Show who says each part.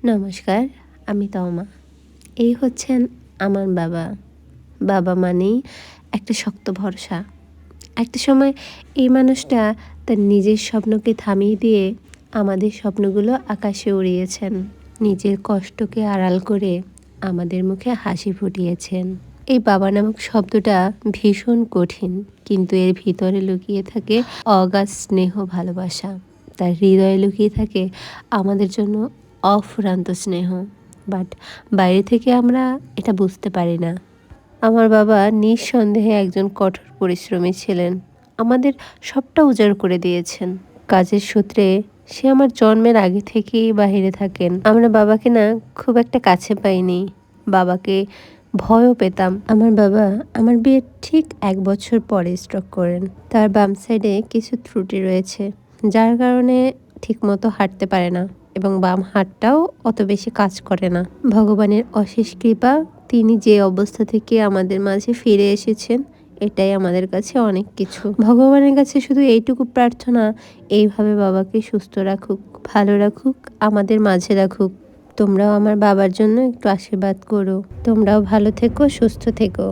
Speaker 1: নমস্কার, আমি তমা। এই হচ্ছেন আমার বাবা। বাবা মানেই একটা শক্ত ভরসা। একটা সময় এই মানুষটা তার নিজের স্বপ্নকে থামিয়ে দিয়ে আমাদের স্বপ্নগুলো আকাশে উড়িয়েছেন। নিজের কষ্টকে আড়াল করে আমাদের মুখে হাসি ফুটিয়েছেন। এই বাবা নামক শব্দটা ভীষণ কঠিন, কিন্তু এর ভিতরে লুকিয়ে থাকে অগাধ স্নেহ ভালোবাসা। তার হৃদয়ে লুকিয়ে থাকে আমাদের জন্য অফুরন্ত স্নেহ। বাট বাইরে থেকে আমরা এটা বুঝতে পারি না। আমার বাবা নিঃসন্দেহে একজন কঠোর পরিশ্রমী ছিলেন। আমাদের সবটা উজাড় করে দিয়েছেন। কাজের সূত্রে সে আমার জন্মের আগে থেকেই বাইরে থাকেন। আমরা বাবাকে না খুব একটা কাছে পাইনি। বাবাকে ভয়ও পেতাম। আমার বাবা আমার বিয়ের ঠিক 1 বছর পরে স্ট্রোক করেন। তার বাম সাইডে কিছু ত্রুটি রয়েছে, যার কারণে ঠিকমতো হাঁটতে পারে না এবং বাম হাতটাও অত বেশি কাজ করে না। ভগবানের অশেষ কৃপা, তিনি যে অবস্থা থেকে আমাদের মাঝে ফিরে এসেছেন, এটাই আমাদের কাছে অনেক কিছু। ভগবানের কাছে শুধু এইটুকু প্রার্থনা, এইভাবে বাবাকে সুস্থ রাখুক, ভালো রাখুক, আমাদের মাঝে রাখুক। তোমরাও আমার বাবার জন্য একটু আশীর্বাদ করো। তোমরাও ভালো থেকো, সুস্থ থেকো।